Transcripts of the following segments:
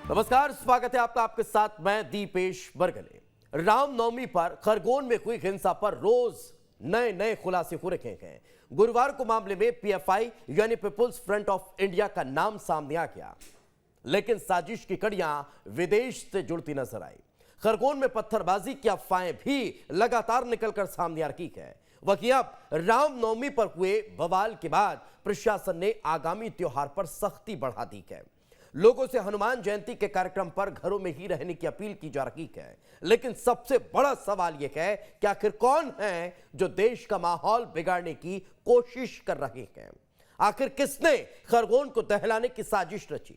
नमस्कार, स्वागत है आपका। आपके साथ मैं दीपेश बरगले। रामनवमी पर खरगोन में हुई हिंसा पर रोज नए नए खुलासे हो रहे हैं। गुरुवार को मामले में पीएफआई यानी पीपुल्स फ्रंट ऑफ इंडिया का नाम सामने आ गया, लेकिन साजिश की कड़ियां विदेश से जुड़ती नजर आई। खरगोन में पत्थरबाजी की अफवाहें भी लगातार निकलकर सामने आ रही है। वहीं अब रामनवमी पर हुए बवाल के बाद प्रशासन ने आगामी त्योहार पर सख्ती बढ़ा दी है। लोगों से हनुमान जयंती के कार्यक्रम पर घरों में ही रहने की अपील की जा रही है, लेकिन सबसे बड़ा सवाल यह है कि आखिर कौन है जो देश का माहौल बिगाड़ने की कोशिश कर रहे हैं। आखिर किसने खरगोन को दहलाने की साजिश रची?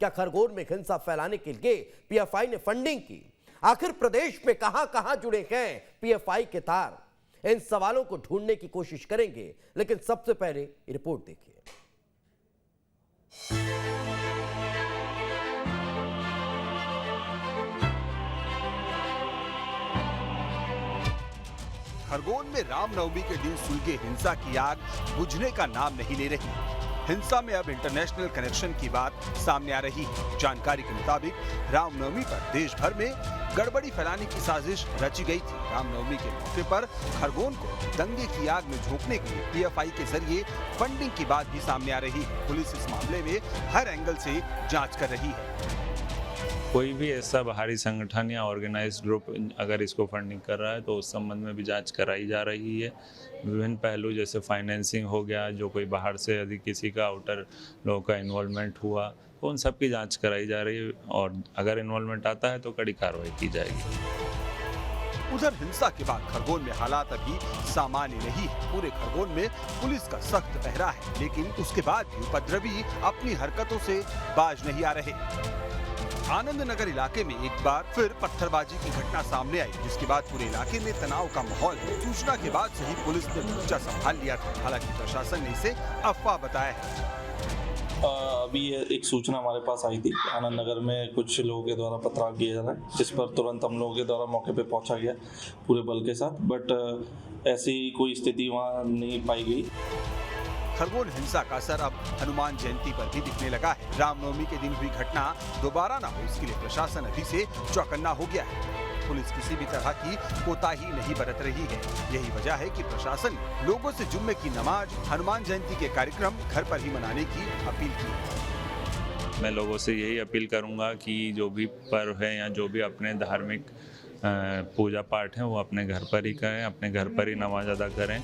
क्या खरगोन में हिंसा फैलाने के लिए पीएफआई ने फंडिंग की? आखिर प्रदेश में कहां कहां जुड़े हैं पीएफआई के तार? इन सवालों को ढूंढने की कोशिश करेंगे, लेकिन सबसे पहले रिपोर्ट देखिए। खरगोन में रामनवमी के दिन सुलगे हिंसा की आग बुझने का नाम नहीं ले रही। हिंसा में अब इंटरनेशनल कनेक्शन की बात सामने आ रही है। जानकारी के मुताबिक रामनवमी पर देश भर में गड़बड़ी फैलाने की साजिश रची गई थी। रामनवमी के मौके पर खरगोन को दंगे की आग में झोंकने के लिए पीएफआई के जरिए फंडिंग की बात भी सामने आ रही है। पुलिस इस मामले में हर एंगल से जाँच कर रही है। कोई भी ऐसा बाहरी संगठन या ऑर्गेनाइज्ड ग्रुप अगर इसको फंडिंग कर रहा है तो उस संबंध में भी जांच कराई जा रही है। विभिन्न पहलू जैसे फाइनेंसिंग हो गया, जो कोई बाहर से यदि किसी का आउटर लोगों का इन्वॉल्वमेंट हुआ तो उन सब की जांच कराई जा रही है, और अगर इन्वॉल्वमेंट आता है तो कड़ी कार्रवाई की जाएगी। उधर हिंसा के बाद खरगोन में हालात अभी सामान्य नहीं है। पूरे खरगोन में पुलिस का सख्त पहरा है, लेकिन उसके बाद भी उपद्रवी अपनी हरकतों से बाज नहीं आ रहे। आनंद नगर इलाके में एक बार फिर पत्थरबाजी की घटना सामने आई, जिसके बाद पूरे इलाके में तनाव का माहौल। सूचना के बाद से ही पुलिस ने मोर्चा संभाल लिया था। हालांकि प्रशासन ने इसे अफवाह बताया है। अभी एक सूचना हमारे पास आई थी, आनंद नगर में कुछ लोगों के द्वारा पथराव किया जा रहा है, जिस पर तुरंत हम लोगों के द्वारा मौके पे पहुंचा गया पूरे बल के साथ, बट ऐसी कोई स्थिति वहां नहीं पाई गई। खरगोन हिंसा का असर अब हनुमान जयंती पर भी दिखने लगा है। रामनवमी के दिन हुई घटना दोबारा न हो, इसके लिए प्रशासन अभी से चौकन्ना हो गया है। पुलिस किसी भी तरह की कोताही नहीं बरत रही है। यही वजह है कि प्रशासन ने लोगों से जुम्मे की नमाज, हनुमान जयंती के कार्यक्रम घर पर ही मनाने की अपील की। मैं लोगों से यही अपील करूंगा कि जो भी पर्व है या जो भी अपने धार्मिक पूजा पाठ है वो अपने घर पर ही करें, अपने घर पर ही नमाज अदा करें।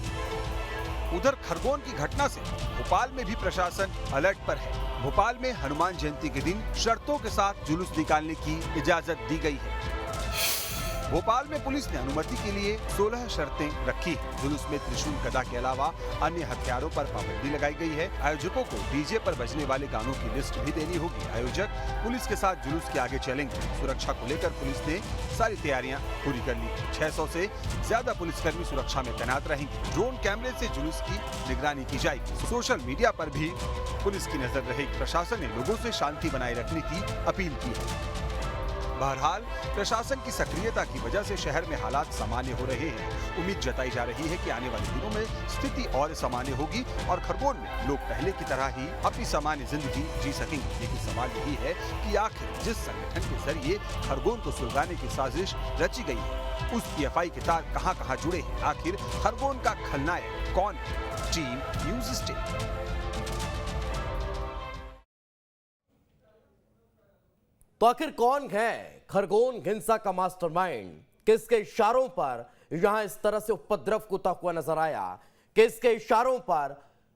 उधर खरगोन की घटना से भोपाल में भी प्रशासन अलर्ट पर है। भोपाल में हनुमान जयंती के दिन शर्तों के साथ जुलूस निकालने की इजाजत दी गई है। भोपाल में पुलिस ने अनुमति के लिए 16 शर्तें रखी है। जुलूस में त्रिशूल, गदा के अलावा अन्य हथियारों पर पाबंदी लगाई गई है। आयोजकों को डीजे पर बजने वाले गानों की लिस्ट भी देनी होगी। आयोजक पुलिस के साथ जुलूस के आगे चलेंगे। सुरक्षा को लेकर पुलिस ने सारी तैयारियां पूरी कर ली। 600 से ज्यादा पुलिसकर्मी सुरक्षा में तैनात रहेंगे। ड्रोन कैमरे से जुलूस की निगरानी की जाएगी। सोशल मीडिया पर भी पुलिस की नजर रहेगी। प्रशासन ने लोगों से शांति बनाए रखने की अपील की है। बहरहाल प्रशासन की सक्रियता की वजह से शहर में हालात सामान्य हो रहे हैं। उम्मीद जताई जा रही है कि आने वाले दिनों में स्थिति और सामान्य होगी और खरगोन में लोग पहले की तरह ही अपनी सामान्य जिंदगी जी सकेंगे। लेकिन सवाल यही है कि आखिर जिस संगठन के जरिए खरगोन को सुलगाने की साजिश रची गई है, उस पीएफआई के तार कहां जुड़े हैं? आखिर खरगोन का खलनायक कौन है? Team news state. तो आखिर कौन है खरगोन हिंसा का मास्टरमाइंड? किसके इशारों पर यहां इस तरह से उपद्रव होता हुआ नजर आया? किसके इशारों पर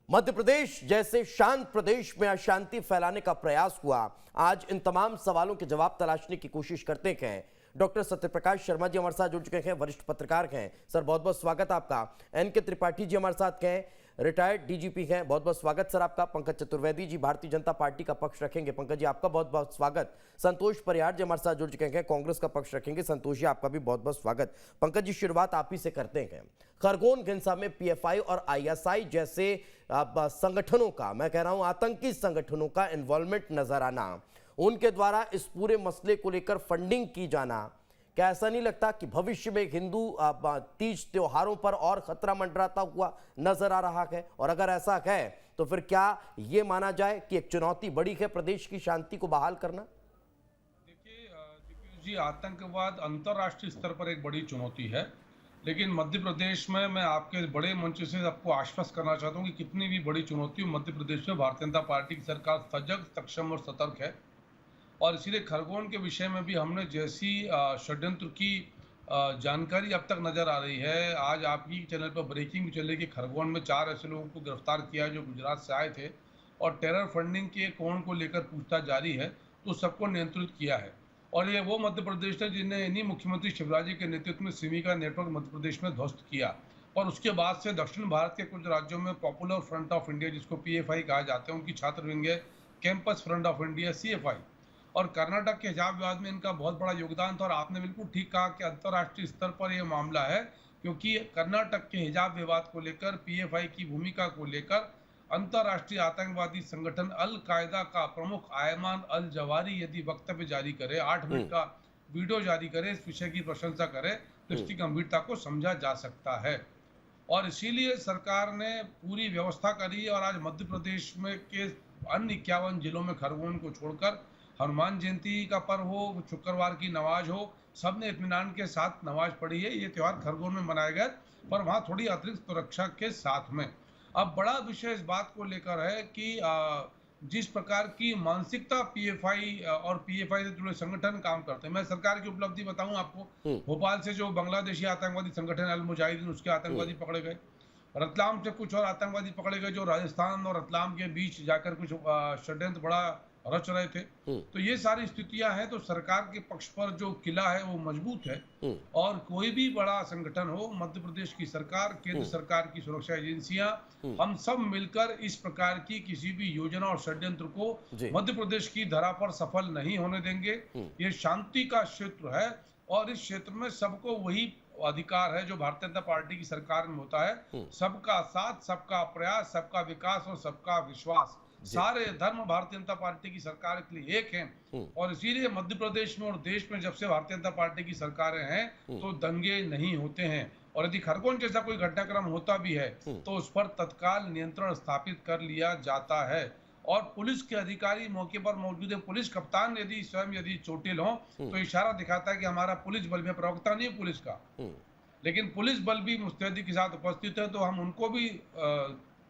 मध्य प्रदेश जैसे शांत प्रदेश में अशांति फैलाने का प्रयास हुआ? आज इन तमाम सवालों के जवाब तलाशने की कोशिश करते हैं। डॉक्टर सत्यप्रकाश शर्मा जी हमारे साथ जुड़ चुके हैं, वरिष्ठ पत्रकार हैं। सर बहुत बहुत स्वागत आपका। एनके त्रिपाठी जी हमारे साथ हैं, रिटायर्ड डीजीपी हैं, बहुत बहुत स्वागत सर आपका। पंकज चतुर्वेदी जी भारतीय जनता पार्टी का पक्ष रखेंगे, पंकज जी आपका बहुत बहुत स्वागत। संतोष परिहार जी हमारे साथ जुड़ चुके हैं, कांग्रेस का पक्ष रखेंगे, संतोष जी आपका भी बहुत बहुत स्वागत। पंकज जी शुरुआत आप ही से करते हैं। खरगोन हिंसा में पीएफआई और आईएसआई जैसे संगठनों का, मैं कह रहा हूं आतंकी संगठनों का इन्वॉल्वमेंट नजर आना, उनके द्वारा इस पूरे मसले को लेकर फंडिंग की जाना, क्या ऐसा नहीं लगता कि भविष्य में हिंदू तीज त्योहारों पर और खतरा मंडराता हुआ नजर आ रहा है? और अगर ऐसा है तो फिर क्या ये माना जाए कि एक चुनौती बड़ी है प्रदेश की शांति को बहाल करना? जी, आतंकवाद अंतर्राष्ट्रीय स्तर पर एक बड़ी चुनौती है, लेकिन मध्य प्रदेश में मैं आपके बड़े मंच से आपको आश्वस्त करना चाहता हूँ कि कितनी भी बड़ी चुनौती हो, मध्य प्रदेश में भारतीय जनता पार्टी की सरकार सजग, सक्षम और सतर्क है। और इसीलिए खरगोन के विषय में भी हमने जैसी षड्यंत्र की जानकारी अब तक नजर आ रही है, आज आपकी चैनल पर ब्रेकिंग भी चली कि खरगोन में 4 ऐसे लोगों को गिरफ्तार किया है जो गुजरात से आए थे और टेरर फंडिंग के कोण को लेकर पूछताछ जारी है, तो सबको नियंत्रित किया है। और ये वो मध्य प्रदेश है जिन्हें इन्हीं मुख्यमंत्री शिवराज जी के नेतृत्व में सिमी का नेटवर्क मध्य प्रदेश में ध्वस्त किया और उसके बाद से दक्षिण भारत के कुछ राज्यों में पॉपुलर फ्रंट ऑफ इंडिया, जिसको PFI कहा जाता है, उनकी छात्र विंग है campus front of India CFI। और कर्नाटक के हिजाब विवाद में इनका बहुत बड़ा योगदान था। और आपने बिल्कुल ठीक कहा कि अंतर्राष्ट्रीय स्तर पर यह मामला है, क्योंकि कर्नाटक के हिजाब विवाद को लेकर PFI की भूमिका को लेकर अंतर्राष्ट्रीय आतंकवादी संगठन अल कायदा का प्रमुख आयमान अल जवारी यदि वक्तव्य जारी करे, 8 मिनट का वीडियो जारी करे, इस विषय की प्रशंसा करे, तो इसकी गंभीरता को समझा जा सकता है। और इसीलिए सरकार ने पूरी व्यवस्था करी और आज मध्य प्रदेश में के अन्य 51 जिलों में खरगोन को छोड़कर हनुमान जयंती का पर्व हो, शुक्रवार की नमाज हो, सबने इत्मीनान के साथ नमाज पढ़ी है। ये त्यौहार खरगोन में मनाया गया, पर वहाँ थोड़ी अतिरिक्त सुरक्षा के साथ में। अब बड़ा विषय इस बात को लेकर है कि जिस प्रकार की मानसिकता PFI और PFI से जुड़े संगठन काम करते हैं, मैं सरकार की उपलब्धि बताऊं आपको। भोपाल से जो बांग्लादेशी आतंकवादी संगठन अल मुजाहिदीन, उसके आतंकवादी पकड़े गए। रतलाम से कुछ और आतंकवादी पकड़े गए जो राजस्थान और रतलाम के बीच जाकर कुछ षड्यंत्र बड़ा रच रहे थे। तो ये सारी स्थितियां हैं, तो सरकार के पक्ष पर जो किला है वो मजबूत है। और कोई भी बड़ा संगठन हो, मध्य प्रदेश की सरकार, केंद्र सरकार की सुरक्षा एजेंसियां, हम सब मिलकर इस प्रकार की किसी भी योजना और षड्यंत्र को मध्य प्रदेश की धरा पर सफल नहीं होने देंगे। ये शांति का क्षेत्र है और इस क्षेत्र में सबको वही अधिकार है जो भारतीय जनता पार्टी की सरकार में होता है, सबका साथ, सबका प्रयास, सबका विकास और सबका विश्वास। सारे धर्म भारतीय जनता पार्टी की सरकार के लिए एक हैं और इसीलिए मध्य प्रदेश में और देश में जब से भारतीय जनता पार्टी की सरकारें हैं तो दंगे नहीं होते हैं। और यदि खरगोन जैसा कोई घटनाक्रम होता भी है तो उस पर तत्काल नियंत्रण स्थापित कर लिया जाता है। और पुलिस के अधिकारी मौके पर मौजूद है। पुलिस कप्तान यदि स्वयं यदि चोटिल हो तो इशारा दिखाता है कि हमारा पुलिस बल में, प्रवक्ता नहीं है पुलिस का, लेकिन पुलिस बल भी मुस्तैदी के साथ उपस्थित है। तो हम उनको भी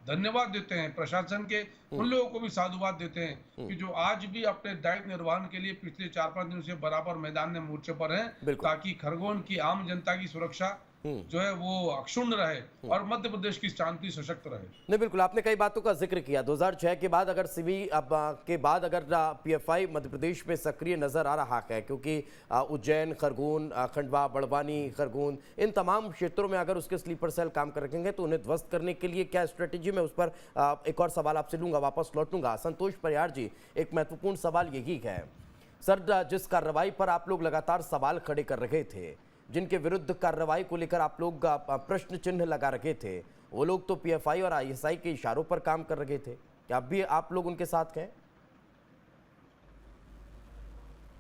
धन्यवाद देते हैं, प्रशासन के उन लोगों को भी साधुवाद देते हैं कि जो आज भी अपने दायित्व निर्वहन के लिए पिछले 4-5 दिनों से बराबर मैदान में मोर्चे पर हैं, ताकि खरगोन की आम जनता की सुरक्षा जो है वो अक्षुण्ण रहे और मध्य प्रदेश की शांति सशक्त रहे। नहीं, बिल्कुल आपने कई बातों का जिक्र किया। 2006 के बाद अगर सिमी के बाद अगर PFI मध्य प्रदेश में सक्रिय नजर आ रहा है, क्योंकि उज्जैन, खरगोन, खंडवा, बड़वानी, खरगोन, इन तमाम क्षेत्रों में अगर उसके स्लीपर सेल काम कर रखेंगे तो उन्हें ध्वस्त करने के लिए क्या स्ट्रेटेजी में, उस पर एक और सवाल आपसे लूंगा, वापस लौटूंगा। संतोष परिहार जी, एक महत्वपूर्ण सवाल यही है सर, जिस कार्रवाई पर आप लोग लगातार सवाल खड़े कर रहे थे, जिनके विरुद्ध कार्रवाई को लेकर आप लोग प्रश्न चिन्ह लगा रखे थे, वो लोग तो PFI और ISI के इशारों पर काम कर रहे थे। क्या अब भी आप लोग उनके साथ हैं?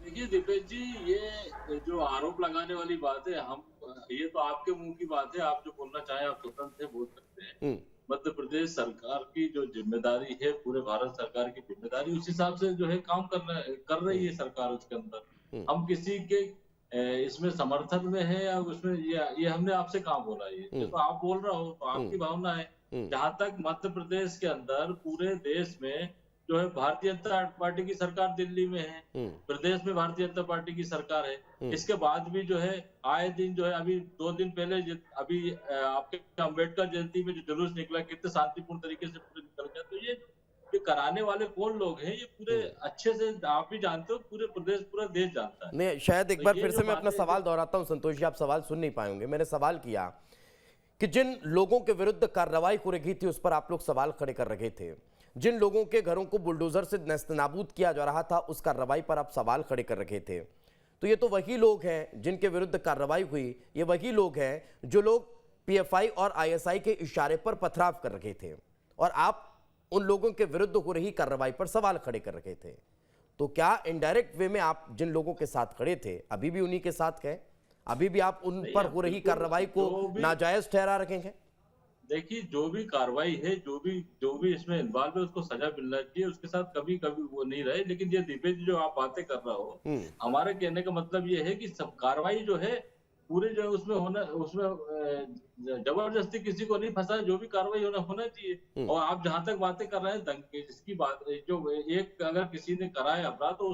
देखिए दिपेश जी, ये जो आरोप लगाने वाली बात है, हम ये तो आपके मुंह की बात है, आप जो बोलना चाहें आप स्वतंत्र से बोल सकते हैं। मध्य प्रदेश सरकार की जो जिम्मेदारी है, पूरे भारत सरकार की जिम्मेदारी, उस हिसाब से जो है काम कर रही है सरकार उसके अंदर। हम किसी के इसमें समर्थन में है या उसमें ये हमने आपसे कहाँ बोला, ये तो आप बोल रहे हो तो आपकी भावना है। जहां तक मध्य प्रदेश के अंदर पूरे देश में जो है भारतीय जनता पार्टी की सरकार दिल्ली में है, प्रदेश में भारतीय जनता पार्टी की सरकार है, इसके बाद भी जो है आए दिन जो है, अभी 2 दिन पहले अभी आपके अम्बेडकर जयंती में जो जुलूस निकला, कितने शांतिपूर्ण तरीके से पूरे निकल गया। तो ये कराने वाले कौन लोग हैं, ये पूरे अच्छे से आप भी जानते हो, पूरे प्रदेश, पूरा देश जानता है। नहीं, शायद एक बार फिर से मैं अपना सवाल दोहराता हूं संतोष जी, आप सवाल सुन नहीं पाएंगे। मैंने सवाल किया कि जिन लोगों के विरुद्ध कार्रवाई हो रही थी उस पर आप लोग सवाल खड़े कर रहे थे, जिन लोगों के घरों को बुलडोजर से नेस्तनाबूद किया जा रहा था उस कार्रवाई पर आप सवाल खड़े कर रहे थे। तो ये तो वही लोग हैं जिनके विरुद्ध कार्रवाई हुई, ये वही लोग हैं जो लोग PFI और ISI के इशारे पर पथराव कर रहे थे, और आप उन लोगों के विरुद्ध हो रही कार्रवाई पर सवाल खड़े कर रहे थे। तो क्या इनडायरेक्ट वे में आप जिन लोगों के साथ खड़े थे अभी भी उन्हीं के साथ हैं? अभी भी आप उन पर हो रही कार्रवाई को नाजायज ठहरा रखेंगे? देखिए जो भी कार्रवाई है, जो भी इसमें इन्वॉल्व है उसको सजा मिलना चाहिए। उसके साथ कभी कभी वो नहीं रहे। लेकिन ये दिव्य जी जो आप बातें कर रहे हो, हमारे कहने का मतलब ये है कि सब कार्रवाई जो है पूरे जो है उसमें होना, उसमें जबरदस्ती किसी को नहीं फंसा। जो भी कार्रवाई होना चाहिए। और आप जहां तक बातें कर रहे हैं दंगे, जिसकी बात जो एक अगर किसी ने करा है अपराध तो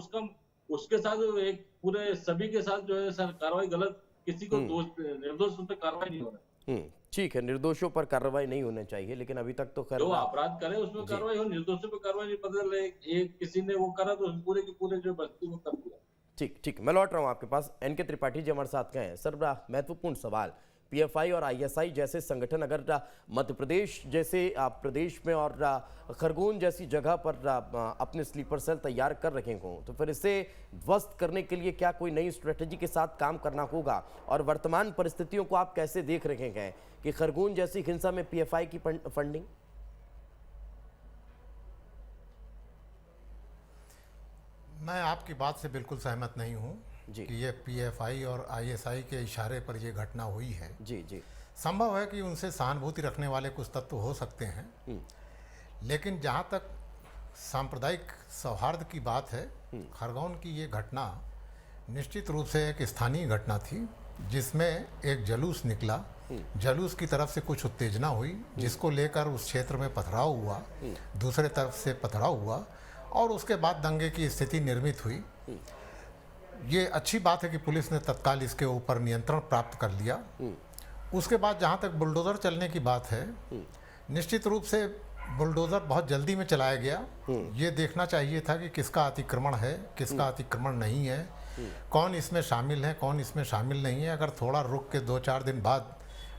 उसके साथ एक पूरे सभी के साथ जो है सर कार्रवाई गलत, किसी को दोष निर्दोष उन पर कार्रवाई नहीं होना। ठीक है, निर्दोषों पर कार्रवाई नहीं होनी चाहिए, लेकिन अभी तक तो खैर जो अपराध करे उसमें कार्रवाई हो, निर्दोषों पर कार्रवाई नहीं। पता चले एक किसी ने वो करा तो पूरे के पूरे जो बस्ती को कर दिया। ठीक, मैं लौट रहा हूं आपके पास। एनके त्रिपाठी जी हमारे साथ हैं। सर, बड़ा महत्वपूर्ण सवाल, पीएफआई और आईएसआई जैसे संगठन अगर मध्य प्रदेश जैसे प्रदेश में और खरगोन जैसी जगह पर अपने स्लीपर सेल तैयार कर रखे हों, तो फिर इसे ध्वस्त करने के लिए क्या कोई नई स्ट्रेटेजी के साथ काम करना होगा? और वर्तमान परिस्थितियों को आप कैसे देख रहे हैं कि खरगोन जैसी हिंसा में पीएफआई की फंडिंग? मैं आपकी बात से बिल्कुल सहमत नहीं हूं कि ये पीएफआई और आईएसआई के इशारे पर ये घटना हुई है। जी। संभव है कि उनसे सहानुभूति रखने वाले कुछ तत्व हो सकते हैं, लेकिन जहां तक सांप्रदायिक सौहार्द की बात है, खरगोन की ये घटना निश्चित रूप से एक स्थानीय घटना थी, जिसमें एक जुलूस निकला। जुलूस की तरफ से कुछ उत्तेजना हुई, जिसको लेकर उस क्षेत्र में पथराव हुआ, दूसरे तरफ से पथराव हुआ और उसके बाद दंगे की स्थिति निर्मित हुई। ये अच्छी बात है कि पुलिस ने तत्काल इसके ऊपर नियंत्रण प्राप्त कर लिया। उसके बाद जहाँ तक बुलडोज़र चलने की बात है, निश्चित रूप से बुलडोज़र बहुत जल्दी में चलाया गया। ये देखना चाहिए था कि किसका अतिक्रमण है, किसका अतिक्रमण नहीं है, कौन इसमें शामिल है, कौन इसमें शामिल नहीं है। अगर थोड़ा रुक के 2-4 दिन बाद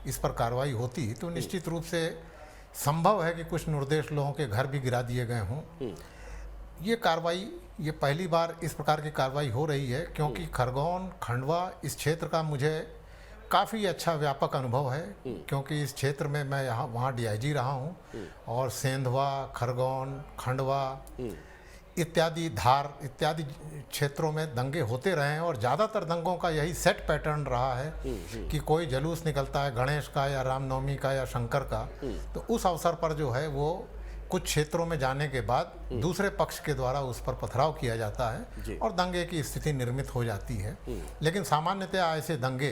इस पर कार्रवाई होती तो निश्चित रूप से संभव है कि कुछ निर्दोष लोगों के घर भी गिरा दिए गए हों। ये कार्रवाई, ये पहली बार इस प्रकार की कार्रवाई हो रही है, क्योंकि खरगोन, खंडवा इस क्षेत्र का मुझे काफ़ी अच्छा व्यापक अनुभव है, क्योंकि इस क्षेत्र में मैं वहाँ डीआईजी रहा हूँ और सेंधवा, खरगोन, खंडवा इत्यादि, धार इत्यादि क्षेत्रों में दंगे होते रहे हैं और ज़्यादातर दंगों का यही सेट पैटर्न रहा है कि कोई जुलूस निकलता है गणेश का या रामनवमी का या शंकर का, तो उस अवसर पर जो है वो कुछ क्षेत्रों में जाने के बाद दूसरे पक्ष के द्वारा उस पर पथराव किया जाता है और दंगे की स्थिति निर्मित हो जाती है। लेकिन सामान्यतः ऐसे दंगे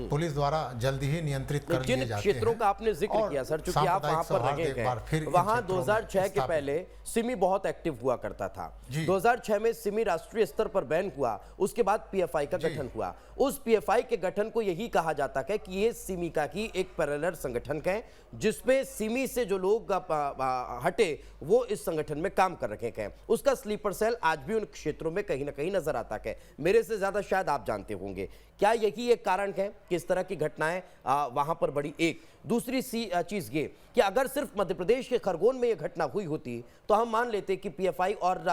पुलिस द्वारा जल्दी ही नियंत्रित कर लिए जाते हैं। क्षेत्रों का आपने जिक्र किया सर, चूंकि आप वहां पर रहे हैं, वहां 2006 के पहले सिमी बहुत एक्टिव हुआ करता था। 2006 में सिमी राष्ट्रीय स्तर पर बैन हुआ, उसके बाद पीएफआई का गठन हुआ। उस पीएफआई के गठन को यही कहा जाता है कि ये सिमी का ही एक पैरेलल संगठन है, जिसपे सिमी से जो लोग हटे वो इस संगठन में काम कर रखे हैं। उसका स्लीपर सेल आज भी उन क्षेत्रों में कहीं ना कहीं नजर आता है। मेरे से ज्यादा शायद आप जानते होंगे। क्या यही एक कारण है कि इस तरह की घटनाएं वहां पर बढ़ी? एक दूसरी चीज ये कि अगर सिर्फ मध्य प्रदेश के खरगोन में यह घटना हुई होती तो हम मान लेते कि पीएफआई और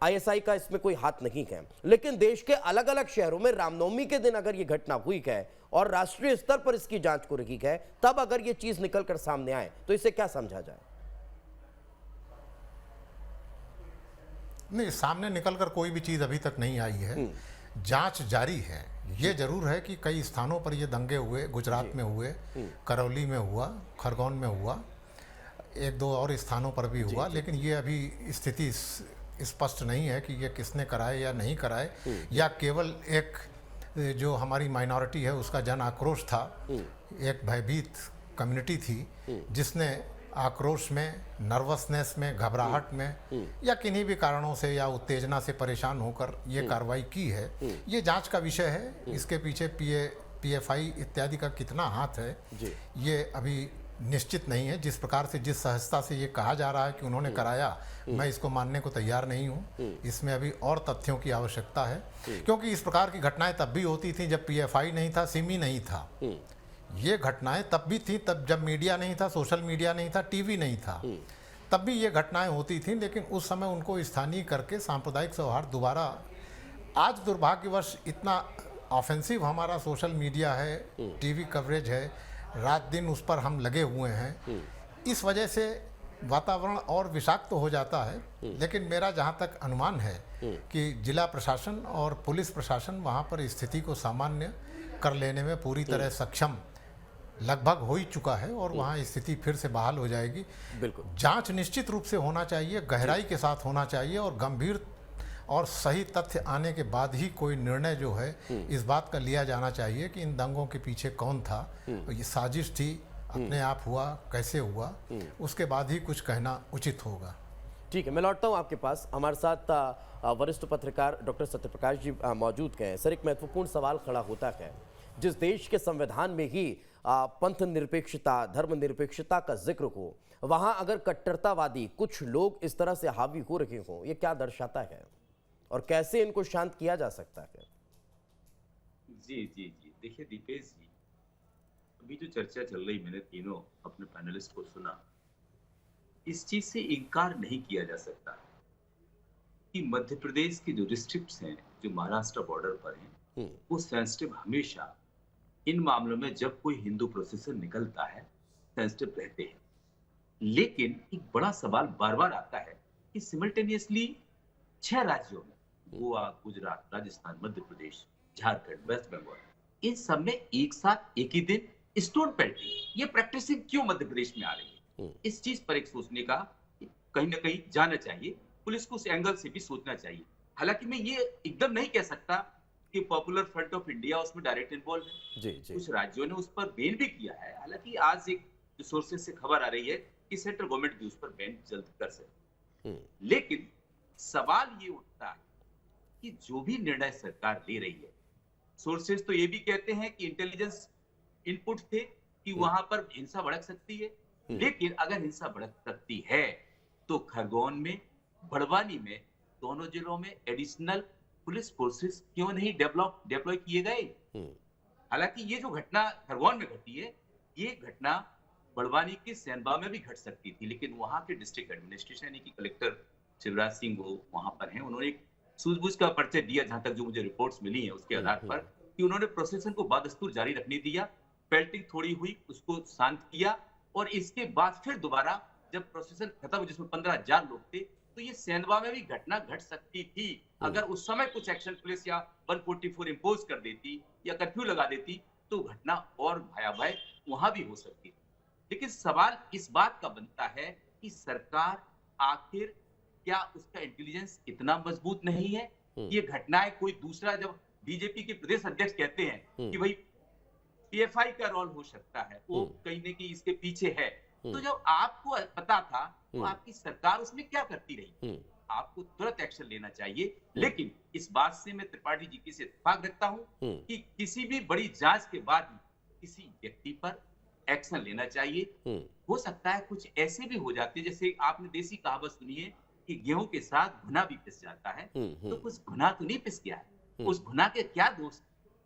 आईएसआई का इसमें कोई हाथ नहीं है, लेकिन देश के अलग अलग शहरों में रामनवमी के दिन अगर ये घटना हुई है और राष्ट्रीय स्तर पर इसकी जांच हो रही है, तब अगर ये चीज निकलकर सामने आए तो इसे क्या समझा जाए? नहीं, सामने निकलकर कोई भी चीज अभी तक नहीं आई है, जांच जारी है। ये जरूर है कि कई स्थानों पर ये दंगे हुए, गुजरात में हुए, करौली में हुआ, खरगोन में हुआ, 1-2 और स्थानों पर भी हुआ, लेकिन ये अभी स्थिति स्पष्ट नहीं है कि ये किसने कराए या नहीं कराए, या केवल एक जो हमारी माइनॉरिटी है उसका जन आक्रोश था, एक भयभीत कम्युनिटी थी जिसने आक्रोश में, नर्वसनेस में, घबराहट में या किन्हीं भी कारणों से या उत्तेजना से परेशान होकर ये कार्रवाई की है। ये जांच का विषय है। इसके पीछे पीएफआई इत्यादि का कितना हाथ है ये अभी निश्चित नहीं है। जिस प्रकार से, जिस सहजता से ये कहा जा रहा है कि उन्होंने कराया, मैं इसको मानने को तैयार नहीं हूँ। इसमें अभी और तथ्यों की आवश्यकता है, क्योंकि इस प्रकार की घटनाएं तब भी होती थी जब पीएफआई नहीं था, सिमी नहीं था। ये घटनाएं तब भी थी, तब जब मीडिया नहीं था, सोशल मीडिया नहीं था, टीवी नहीं था, तब भी ये घटनाएं होती थी। लेकिन उस समय उनको स्थानीय करके सांप्रदायिक सौहार्द दोबारा, आज दुर्भाग्यवश इतना ऑफेंसिव हमारा सोशल मीडिया है, टीवी कवरेज है, रात दिन उस पर हम लगे हुए हैं, इस वजह से वातावरण और विषाक्त हो जाता है। लेकिन मेरा जहाँ तक अनुमान है कि जिला प्रशासन और पुलिस प्रशासन वहाँ पर स्थिति को सामान्य कर लेने में पूरी तरह सक्षम लगभग हो ही चुका है और वहाँ स्थिति फिर से बहाल हो जाएगी। बिल्कुल। जांच निश्चित रूप से होना चाहिए, गहराई के साथ होना चाहिए और गंभीर और सही तथ्य आने के बाद ही कोई निर्णय जो है इस बात का लिया जाना चाहिए कि इन दंगों के पीछे कौन था, ये साजिश थी, अपने आप हुआ, कैसे हुआ, उसके बाद ही कुछ कहना उचित होगा। ठीक है, मैं लौटता हूं आपके पास। हमारे साथ वरिष्ठ पत्रकार डॉक्टर सत्यप्रकाश जी मौजूद हैं। सर, एक महत्वपूर्ण सवाल खड़ा होता है, जिस देश के संविधान में ही पंथ निरपेक्षता, धर्म निरपेक्षता का जिक्र हो, वहां अगर कट्टरतावादी कुछ लोग इस तरह से हावी हो रहे हों, ये क्या दर्शाता है और कैसे इनको शांत किया जा सकता है? जी जी जी, देखिए दीपेश जी, अभी जो चर्चा चल रही, मैंने तीनों अपने पैनलिस्ट को सुना, इस चीज से इनकार नहीं किया जा सकता कि मध्य प्रदेश के जो डिस्ट्रिक्ट्स हैं जो महाराष्ट्र बॉर्डर पर हैं, वो सेंसिटिव हमेशा इन मामलों में जब कोई हिंदू प्रोसेसर निकलता है सेंसिटिव रहते हैं। लेकिन एक बड़ा सवाल बार बार आता है कि सिमल्टेनियसली 6 राज्यों में, गोवा, गुजरात, राजस्थान, मध्य प्रदेश, झारखंड, वेस्ट बंगाल, इन सब में एक साथ एक ही दिन स्टोन पेल्टिंग, ये प्रैक्टिसिंग क्यों मध्य प्रदेश में आ रही है? इस चीज पर एक सोचने का कहीं ना कहीं जाना चाहिए, पुलिस को उस एंगल से भी सोचना चाहिए। हालांकि मैं ये एकदम नहीं कह सकता कि पॉपुलर फ्रंट ऑफ इंडिया उसमें डायरेक्ट इन्वॉल्व है। जी जी। कुछ राज्यों ने उस पर बैन भी किया है। हालांकि आज एक जो सोर्सेज से खबर आ रही है कि सेंट्रल गवर्नमेंट भी उस पर बैन जल्द कर सकती। लेकिन सवाल ये उठता है कि जो भी निर्णय सरकार ले रही है, सोर्सेज तो ये भी कहते हैं कि इंटेलिजेंस इनपुट थे कि वहां पर हिंसा भड़क सकती है। लेकिन अगर हिंसा भड़क सकती है तो खरगोन में, बड़वानी में, दोनों जिलों में एडिशनल पुलिस फोर्सेस क्यों नहीं डिप्लॉय किए गए? हालांकि ये जो घटना खरगोन में घटी है, ये घटना बड़वानी के सेंधवा में भी घट सकती थी, लेकिन वहां के डिस्ट्रिक्ट एडमिनिस्ट्रेशन यानी कि कलेक्टर शिवराज सिंह वो वहां पर हैं, उन्होंने एक सूझबूझ का परिचय दिया, जहां तक जो मुझे रिपोर्ट्स मिली है उसके आधार पर, कि उन्होंने प्रोसेसन को बदस्तूर जारी रखने दिया, पेल्टिंग थोड़ी हुई, उसको शांत किया और इसके बाद फिर दोबारा जब प्रोसेसन खत्म हुआ जिसमें 15,000 लोग थे, तो ये सेंधवा में भी घटना घट सकती थी। अगर उस समय कुछ एक्शन पुलिस या 144 इंपोज कर देती या कर्फ्यू लगा देती तो घटना और भयावह वहां भी हो सकती थी। लेकिन सवाल इस बात का बनता है कि सरकार आखिर क्या उसका इंटेलिजेंस इतना मजबूत नहीं है? ये घटनाएं कोई दूसरा, जब बीजेपी के प्रदेश अध्यक्ष कहते हैं कि भाई पीएफआई का रोल हो सकता है, वो कहीं न कहीं इसके पीछे है, तो जब आपको पता था तो आपकी सरकार उसमें क्या करती रही? आपको तुरंत एक्शन लेना चाहिए। लेकिन इस बात से मैं त्रिपाठी जी की से इत्तेफाक रखता हूं कि किसी भी बड़ी जांच के बाद किसी व्यक्ति पर एक्शन लेना चाहिए। हो सकता है कुछ ऐसे भी हो जाते हैं, जैसे आपने देसी कहावत सुनी है कि गेहूं के साथ भुना भी पिस जाता है, तो कुछ भुना तो नहीं पिस गया है, उस भुना के क्या दोष?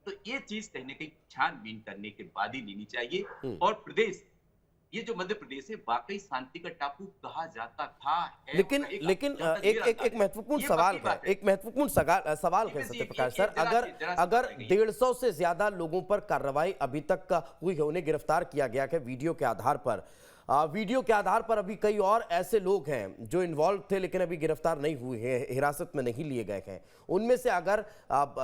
तो ये चीज कहीं ना कहीं छानबीन करने के बाद ही लेनी चाहिए। और प्रदेश, ये जो मध्य प्रदेश है, वाकई शांति का टापू कहा जाता था है। लेकिन एक महत्वपूर्ण सवाल है, एक महत्वपूर्ण सवाल है सत्यप्रकाश सर, अगर 150 से ज्यादा लोगों पर कार्रवाई अभी तक हुई है, उन्हें गिरफ्तार किया गया है वीडियो के आधार पर, वीडियो के आधार पर अभी कई और ऐसे लोग हैं जो इन्वॉल्व थे लेकिन अभी गिरफ्तार नहीं हुए हैं, हिरासत में नहीं लिए गए हैं, उनमें से अगर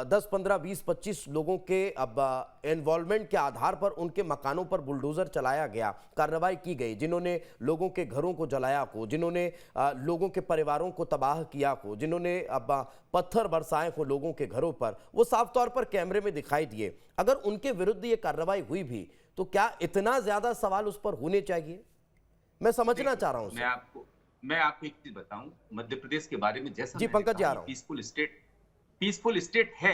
10, 15, 20, 25 लोगों के अब इन्वॉल्वमेंट के आधार पर उनके मकानों पर बुलडोजर चलाया गया, कार्रवाई की गई, जिन्होंने लोगों के घरों को जलाया को, जिन्होंने लोगों के परिवारों को तबाह किया को, जिन्होंने अब पत्थर बरसाए को लोगों के घरों पर, वो साफ तौर पर कैमरे में दिखाई दिए, अगर उनके विरुद्ध ये कार्रवाई हुई भी तो क्या इतना ज्यादा सवाल उस पर होने चाहिए? मैं समझना चाह रहा हूं। मैं आपको एक चीज बताऊं, मध्य प्रदेश के बारे में, जैसा जी पंकज जी, आ रहा हूं, पीसफुल स्टेट है,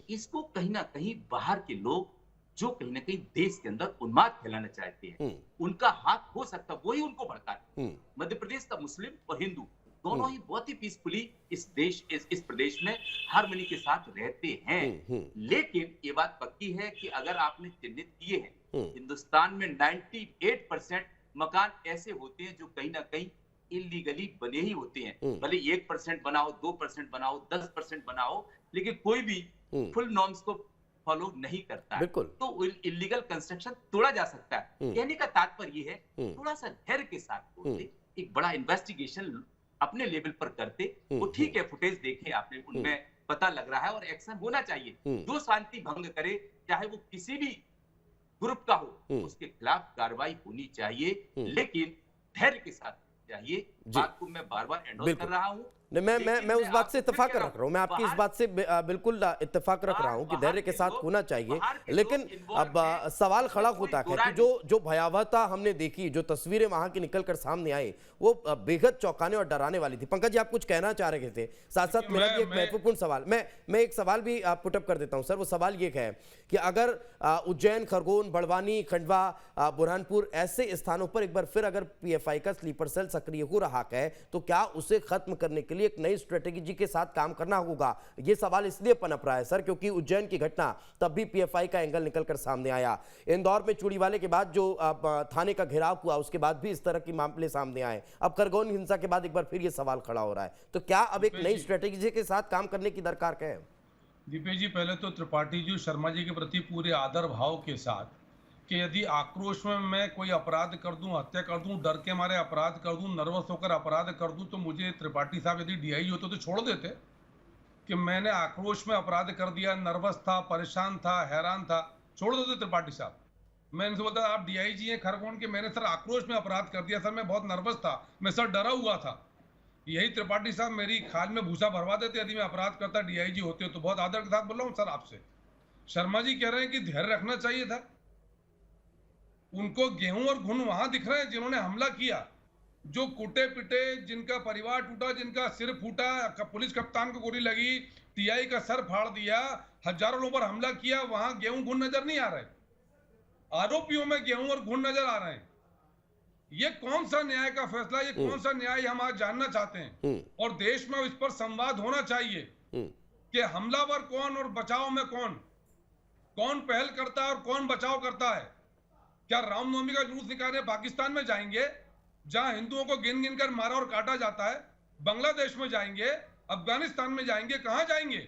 इसको कहीं ना कहीं बाहर के लोग जो कहीं ना कहीं देश के अंदर उन्माद फैलाना चाहते हैं, उनका हाथ हो सकता, वही उनको भड़काते हैं। मध्य प्रदेश का मुस्लिम और हिंदू दोनों ही बहुत ही पीसफुली इस प्रदेश में हार्मनी के साथ रहते हैं। लेकिन ये बात पक्की है कि अगर आपने चिन्हित किए हैं, हिंदुस्तान में 98% मकान ऐसे होते हैं जो कहीं ना कहीं इलीगली बने ही होते हैं। भले 1% बनाओ, 2% बनाओ, 10% बनाओ, लेकिन कोई भी फुल नॉर्म्स को फॉलो नहीं करता है, तो इलीगल कंस्ट्रक्शन तोड़ा जा सकता है। कहने का तात्पर्य ये है, थोड़ा सा धैर्य के साथ तोड़ते, एक बड़ा इन्वेस्टिगेशन अपने लेवल पर करते, वो ठीक है, फुटेज देखे आपने, उनमें पता लग रहा है और एक्शन होना चाहिए। जो शांति भंग करे, चाहे वो किसी भी ग्रुप का हो उसके खिलाफ कार्रवाई होनी चाहिए, लेकिन धैर्य के साथ चाहिए। बात को मैं बार बार एंडोर्स कर रहा हूं। नहीं, मैं उस बात से इत्तेफाक रख रहा हूँ, मैं आपकी इस बात से बिल्कुल इत्तेफाक रख रहा हूँ कि धैर्य के साथ होना चाहिए, लेकिन अब सवाल खड़ा होता है कि जो भयावहता हमने देखी, जो तस्वीरें वहां की निकलकर सामने आई, वो बेहद चौंकाने और डराने वाली थी। पंकज जी, आप कुछ कहना चाह रहे थे, साथ साथ मेरा भी एक महत्वपूर्ण सवाल, मैं एक सवाल भी पुटअप कर देता हूं सर। वो सवाल ये है कि अगर उज्जैन, खरगोन, बड़वानी, खंडवा, बुरहानपुर ऐसे स्थानों पर एक बार फिर अगर पीएफआई का स्लीपर सेल सक्रिय हो रहा है, तो क्या उसे खत्म करने के लिए एक नई स्ट्रेटेजी के साथ काम करना होगा? ये सवाल इसलिए पनप रहा है सर क्योंकि उज्जैन की घटना तब भी पीएफआई का एंगल निकलकर सामने आया, इंदौर में चूड़ीवाले के बाद जो थाने का घेराव हुआ उसके बाद भी इस तरह के मामले सामने आए, अब खरगोन हिंसा के बाद एक बार फिर ये सवाल खड़ा हो रहा है। तो क्या अब एक नई स्ट्रेटेजी के साथ काम करने की दरकार है? दीपेश जी, पहले तो त्रिपाठी जी, शर्मा जी के प्रति पूरे आदर भाव के साथ कि यदि आक्रोश में मैं कोई अपराध कर दूं, हत्या कर दूं, डर के मारे अपराध कर दूं, नर्वस होकर अपराध कर दूं, तो मुझे त्रिपाठी साहब यदि डीआईजी होते तो छोड़ देते कि मैंने आक्रोश में अपराध कर दिया, नर्वस था, परेशान था, हैरान था, छोड़ देते त्रिपाठी साहब। मैं इनसे बोलता आप डीआईजी हैं खरगोन के, मैंने सर आक्रोश में अपराध कर दिया सर, मैं बहुत नर्वस था, मैं सर डरा हुआ था। यही त्रिपाठी साहब मेरी खाल में भूसा भरवा देते यदि मैं अपराध करता डीआईजी होते। तो बहुत आदर के साथ बोल रहा हूँ सर आपसे। शर्मा जी कह रहे हैं कि धैर्य रखना चाहिए था, उनको गेहूं और घुन वहां दिख रहे हैं जिन्होंने हमला किया, जो कूटे पिटे, जिनका परिवार टूटा, जिनका सिर फूटा, पुलिस कप्तान को गोली लगी, टीआई का सर फाड़ दिया, हजारों लोगों पर हमला किया, वहां गेहूं घुन नजर नहीं आ रहे, आरोपियों में गेहूं और घुन नजर आ रहे हैं। ये कौन सा न्याय का फैसला, ये कौन सा न्याय हम आज जानना चाहते हैं। और देश में इस पर संवाद होना चाहिए कि हमलावर कौन और बचाव में कौन पहल करता है और कौन बचाव करता है। क्या रामनवमी का जुलूस निकालने पाकिस्तान में जाएंगे जहां हिंदुओं को गिन गिन कर मारा और काटा जाता है, बांग्लादेश में जाएंगे, अफगानिस्तान में जाएंगे, कहां जाएंगे?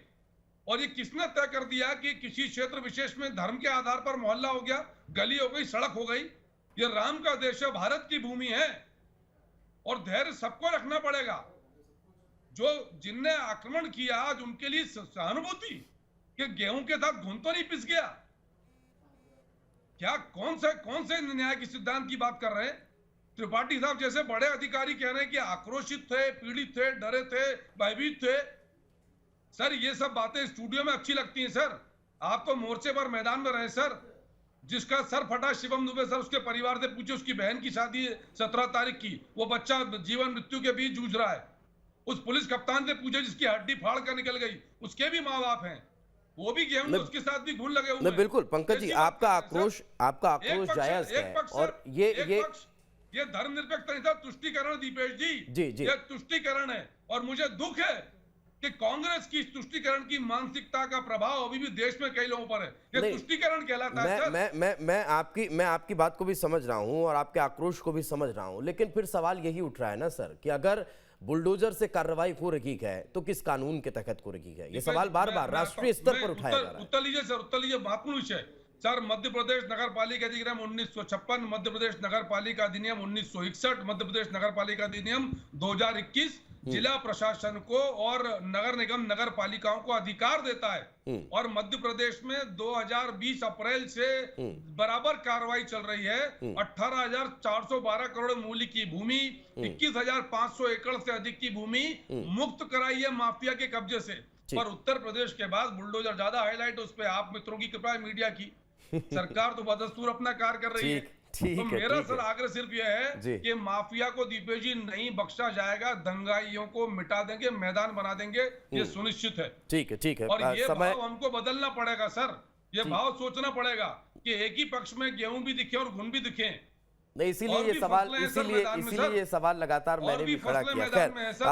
और ये किसने तय कर दिया कि किसी क्षेत्र विशेष में धर्म के आधार पर मोहल्ला हो गया, गली हो गई, सड़क हो गई? ये राम का देश है, भारत की भूमि है, और धैर्य सबको रखना पड़ेगा। जो जिनने आक्रमण किया आज उनके लिए सहानुभूति कि गेहूं के साथ घुन तो नहीं पिस गया। क्या कौन से न्याय की सिद्धांत की बात कर रहे हैं? त्रिपाठी साहब जैसे बड़े अधिकारी कह रहे हैं कि आक्रोशित थे, पीड़ित थे, डरे थे, भयभीत थे। सर ये सब बातें स्टूडियो में अच्छी लगती हैं सर, आप तो मोर्चे पर मैदान में रहे सर। जिसका सर फटा शिवम दुबे सर, उसके परिवार से पूछे, उसकी बहन की शादी 17 तारीख की, वो बच्चा जीवन मृत्यु के बीच जूझ रहा है। उस पुलिस कप्तान से पूछे जिसकी हड्डी फाड़ कर निकल गई, उसके भी माँ बाप हैं, वो भी गेहूं, उसके साथ भी घुन लगे हुए हैं। बिल्कुल पंकज जी, आपका आक्रोश जायज है, और ये धर्मनिरपेक्षता तुष्टिकरण दीपेश जी, ये तुष्टिकरण है। और मुझे दुख है कि कांग्रेस की तुष्टिकरण की मानसिकता का प्रभाव अभी भी देश में कई लोगों पर है। ये तुष्टिकरण कहलाता है सर। मैं आपकी बात को भी समझ रहा हूं और आपके आक्रोश को भी समझ रहा हूं, लेकिन फिर सवाल यही उठ रहा है ना सर कि अगर बुलडोजर से कार्रवाई हो रही है तो किस कानून के तहत हो रही है? ये सवाल बार बार राष्ट्रीय स्तर पर उठाया जा रहा है। उत्तर लीजिए सर, उत्तर लीजिए, महत्वपूर्ण विषय सर। मध्य प्रदेश नगर पालिका अधिनियम 1956, मध्य प्रदेश नगर पालिका अधिनियम 1961, मध्य प्रदेश नगर पालिका अधिनियम 2021 जिला प्रशासन को और नगर निगम नगर पालिकाओं को अधिकार देता है। और मध्य प्रदेश में 2020 अप्रैल से बराबर कार्रवाई चल रही है। 18,412 करोड़ मूल्य की भूमि, 21,500 एकड़ से अधिक की भूमि मुक्त कराई है माफिया के कब्जे से। पर उत्तर प्रदेश के बाद बुलडोजर ज्यादा हाईलाइट, उस पर आप मित्रों की कृपा है, मीडिया की। सरकार तो बदस्तूर अपना कार्य कर रही है। तो मेरा सर आग्रह सिर्फ यह है कि माफिया को दीपेश जी नहीं बख्शा जाएगा, दंगाइयों को मिटा देंगे, मैदान बना देंगे, ये सुनिश्चित है। ठीक है। और ये भाव हमको बदलना पड़ेगा सर, ये भाव सोचना पड़ेगा कि एक ही पक्ष में गेहूं भी दिखे और घुन भी दिखे। नहीं, इसीलिए ये सवाल लगातार मैंने भी खड़ा किया। खैर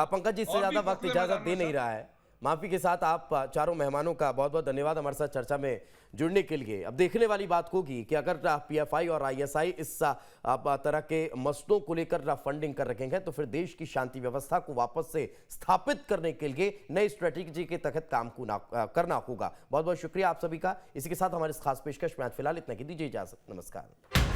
पंकज जी, इससे ज्यादा वक्त इजाजत दे नहीं रहा है। माफी के साथ आप चारों मेहमानों का बहुत बहुत धन्यवाद हमारे साथ चर्चा में जुड़ने के लिए। अब देखने वाली बात होगी कि अगर पीएफआई और आईएसआई इस तरह के मसलों को लेकर फंडिंग कर रखे हैं तो फिर देश की शांति व्यवस्था को वापस से स्थापित करने के लिए नई स्ट्रेटेजी के तहत काम को करना होगा। बहुत बहुत शुक्रिया आप सभी का। इसी के साथ हमारे इस खास पेशकश में आज फिलहाल इतना ही, दीजिए इजाजत, नमस्कार।